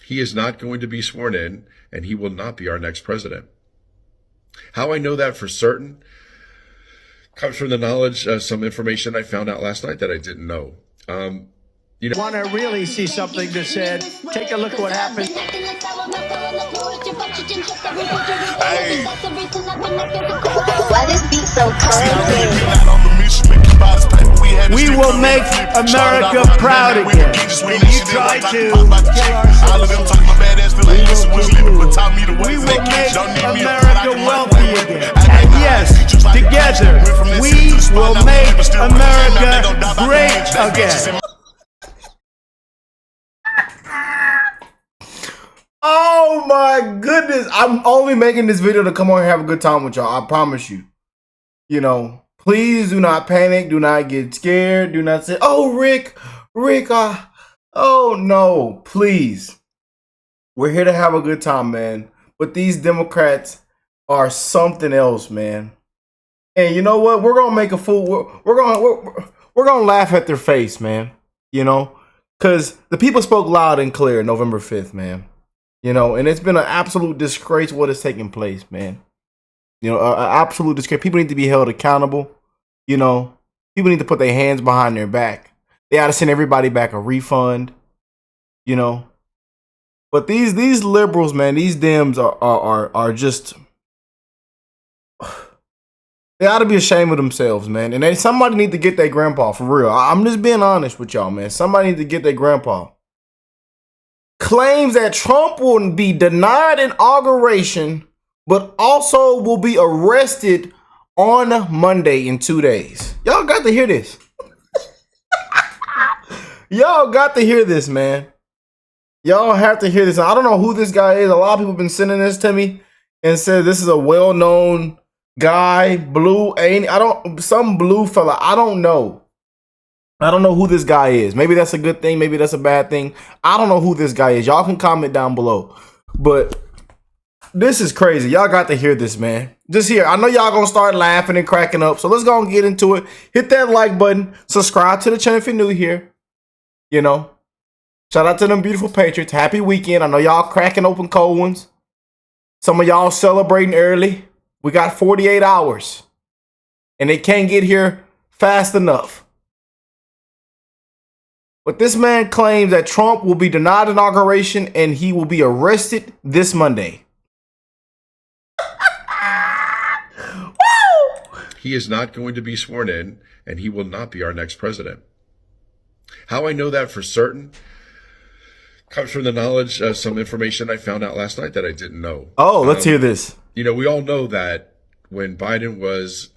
He is not going to be sworn in, and he will not be our next president. How I know that for certain comes from the knowledge of some information I found out last night that I didn't know. Want to really see something that said, take a look at what happened. Hey. Why this beat so crazy? We will make America proud again. And you try to kill our we will make America wealthy again. And yes, together, we will make America great again. Oh my goodness. I'm only making this video to come on and have a good time with y'all. I promise you. You know, please do not panic. Do not get scared. Do not say, oh, Rick, oh no, please. We're here to have a good time, man. But these Democrats are something else, man. And you know what? We're going to make a fool. We're going to laugh at their face, man. You know, because the people spoke loud and clear November 5th, man. You know, and it's been an absolute disgrace what is taking place, man. You know, an absolute disgrace. People need to be held accountable. You know, people need to put their hands behind their back. They ought to send everybody back a refund. You know, but these liberals, man, these Dems are just, they ought to be ashamed of themselves, man. And somebody need to get their grandpa for real. I'm just being honest with y'all, man. Somebody need to get their grandpa. Claims that Trump will be denied inauguration, but also will be arrested on Monday in 2 days. Y'all got to hear this. Y'all got to hear this, man. Y'all have to hear this. I don't know who this guy is. A lot of people have been sending this to me and said this is a well-known guy, some blue fella. I don't know. I don't know who this guy is. Maybe that's a good thing. Maybe that's a bad thing. I don't know who this guy is. Y'all can comment down below. But this is crazy. Y'all got to hear this, man. Just here. I know y'all going to start laughing and cracking up. So let's go and get into it. Hit that like button. Subscribe to the channel if you're new here. You know. Shout out to them beautiful Patriots. Happy weekend. I know y'all cracking open cold ones. Some of y'all celebrating early. We got 48 hours. And they can't get here fast enough. But this man claims that Trump will be denied inauguration and he will be arrested this Monday. Woo! He is not going to be sworn in, and he will not be our next president. How I know that for certain comes from the knowledge of some information I found out last night that I didn't know. Oh, let's hear this. You know, we all know that when Biden was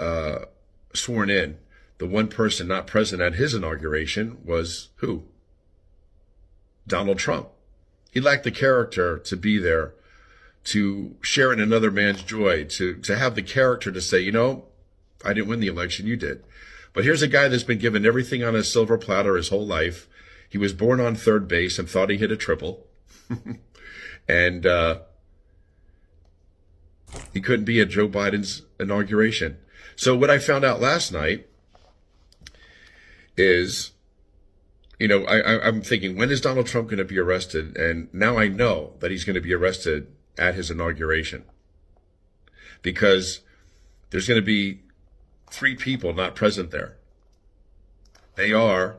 sworn in, the one person not present at his inauguration was who? Donald Trump. He lacked the character to be there, to share in another man's joy, to have the character to say, you know, I didn't win the election, you did. But here's a guy that's been given everything on a silver platter his whole life. He was born on third base and thought he hit a triple. And he couldn't be at Joe Biden's inauguration. So what I found out last night is, you know, I'm thinking, when is Donald Trump going to be arrested? And now I know that he's going to be arrested at his inauguration, because there's going to be 3 people not present there. They are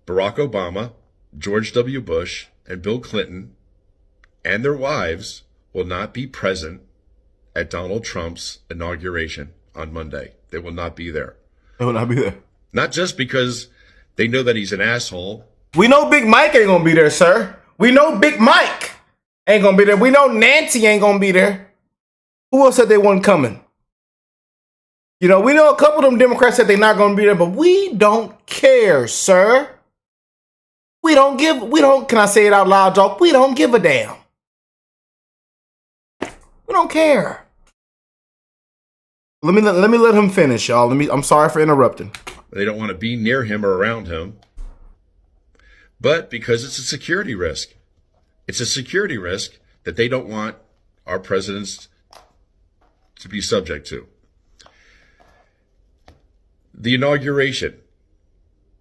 Barack Obama, George W. Bush, and Bill Clinton, and their wives will not be present at Donald Trump's inauguration on Monday. They will not be there. They will not be there. Not just because they know that he's an asshole. We know Big Mike ain't gonna be there, sir. We know Big Mike ain't gonna be there. We know Nancy ain't gonna be there. Who else said they weren't coming? You know, we know a couple of them Democrats said they're not gonna be there, but we don't care, sir. Can I say it out loud, y'all? We don't give a damn. We don't care. Let me let him finish, y'all. I'm sorry for interrupting. They don't want to be near him or around him. But because it's a security risk. It's a security risk that they don't want our presidents to be subject to. The inauguration,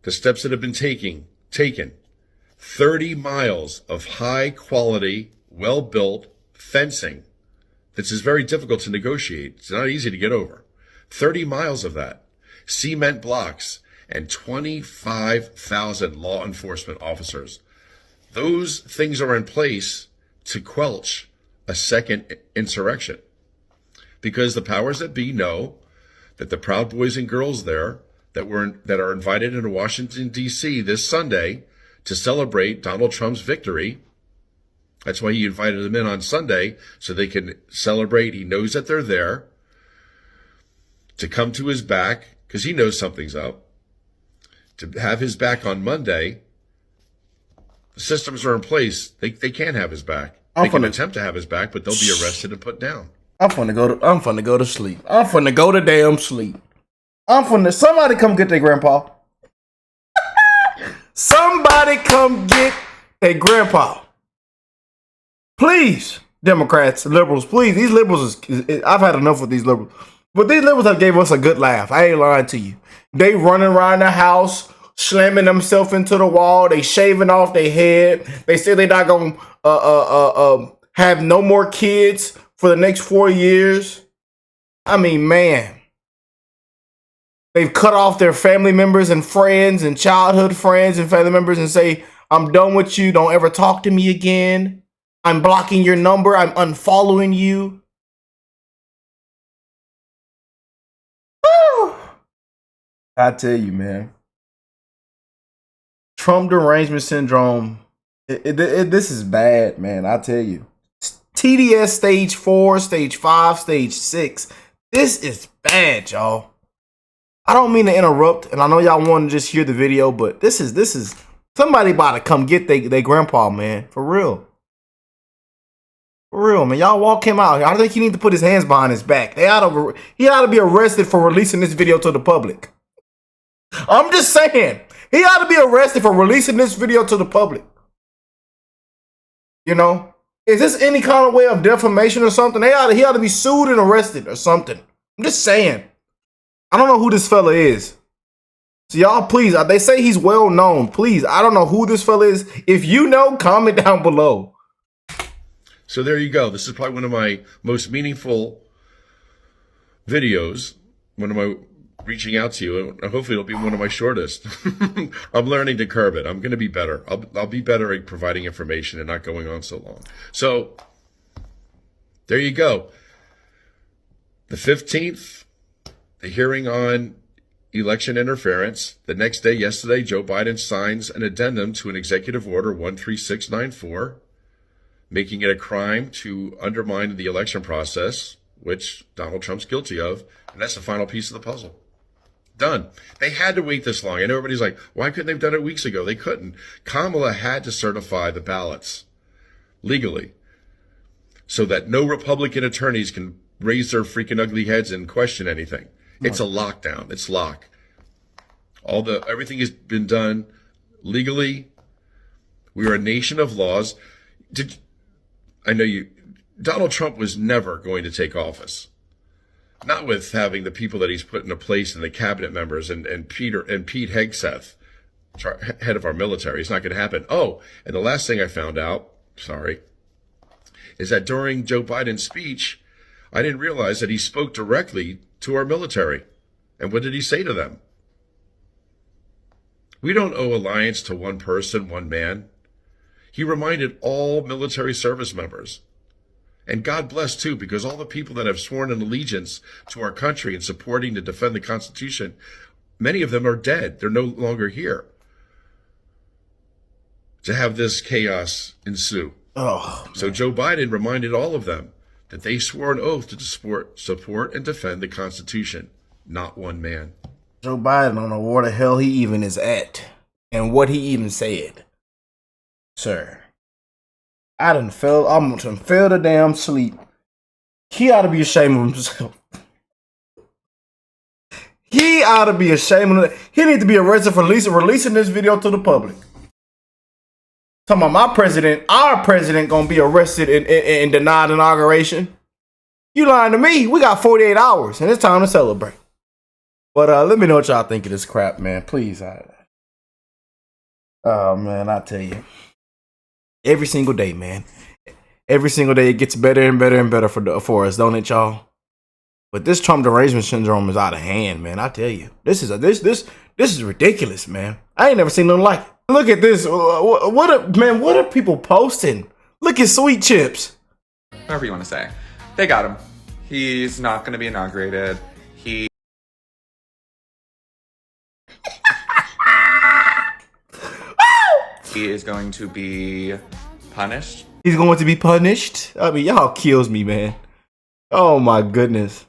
the steps that have been taken, 30 miles of high quality, well built fencing. This is very difficult to negotiate. It's not easy to get over. 30 miles of that. Cement blocks and 25,000 law enforcement officers. Those things are in place to quelch a second insurrection. Because the powers that be know that the Proud Boys and girls there that are invited into Washington, D.C. this Sunday to celebrate Donald Trump's victory. That's why he invited them in on Sunday, so they can celebrate. He knows that they're there to come to his back, because he knows something's up. To have his back on Monday, the systems are in place. They can't have his back. They can attempt to have his back, but they'll be arrested and put down. I'm finna go to sleep. I'm finna go to damn sleep. Somebody come get their grandpa. Somebody come get their grandpa. Please, Democrats, liberals, please. These liberals, I've had enough with these liberals. But these liberals have gave us a good laugh. I ain't lying to you. They running around the house, slamming themselves into the wall. They shaving off their head. They say they're not going to have no more kids for the next 4 years. I mean, man. They've cut off their family members and friends and childhood friends and family members and say, I'm done with you. Don't ever talk to me again. I'm blocking your number. I'm unfollowing you. Woo! I tell you, man. Trump derangement syndrome. This is bad, man. I tell you. TDS stage 4, stage 5, stage 6. This is bad, y'all. I don't mean to interrupt, and I know y'all want to just hear the video, but this is somebody about to come get they grandpa, man. For real. For real, man. Y'all walk him out. I think he need to put his hands behind his back. He ought to be arrested for releasing this video to the public. I'm just saying. He ought to be arrested for releasing this video to the public. You know? Is this any kind of way of defamation or something? He ought to be sued and arrested or something. I'm just saying. I don't know who this fella is. So y'all, please, they say he's well known. Please, I don't know who this fella is. If you know, comment down below. So there you go. This is probably one of my most meaningful videos. One of my reaching out to you. And hopefully it'll be one of my shortest. I'm learning to curb it. I'm going to be better. I'll be better at providing information and not going on so long. So there you go. The 15th, the hearing on election interference. The next day, yesterday, Joe Biden signs an addendum to an executive order 13694, making it a crime to undermine the election process, which Donald Trump's guilty of. And that's the final piece of the puzzle. Done. They had to wait this long. And everybody's like, why couldn't they have done it weeks ago? They couldn't. Kamala had to certify the ballots legally so that no Republican attorneys can raise their freaking ugly heads and question anything. It's a lockdown. It's lock. Everything has been done legally. We are a nation of laws. Donald Trump was never going to take office. Not with having the people that he's put into place and the cabinet members and Pete Hegseth, head of our military. It's not going to happen. Oh, and the last thing I found out, is that during Joe Biden's speech, I didn't realize that he spoke directly to our military. And what did he say to them? We don't owe allegiance to one person, one man. He reminded all military service members. And God bless, too, because all the people that have sworn an allegiance to our country and supporting to defend the Constitution, many of them are dead. They're no longer here. To have this chaos ensue. So Joe Biden reminded all of them that they swore an oath to support and defend the Constitution, not one man. Joe Biden don't know where the hell he even is at and what he even said. Sir. I'm gonna fell the damn sleep. He ought to be ashamed of himself. He ought to be ashamed of it. He needs to be arrested for releasing this video to the public. Talking about our president gonna be arrested and denied inauguration. You lying to me. We got 48 hours and it's time to celebrate. But let me know what y'all think of this crap, man. Please. Oh man, I tell you, every single day, man, every single day it gets better and better and better for us, don't it, y'all? But this Trump derangement syndrome is out of hand, man. I tell you, this is ridiculous, man. I ain't never seen nothing like it. Look at this. What are people posting? Look at Sweet Chips. Whatever you want to say. They got him. He's not going to be inaugurated. He is going to be punished. He's going to be punished. I mean, y'all kills me, man. Oh my goodness.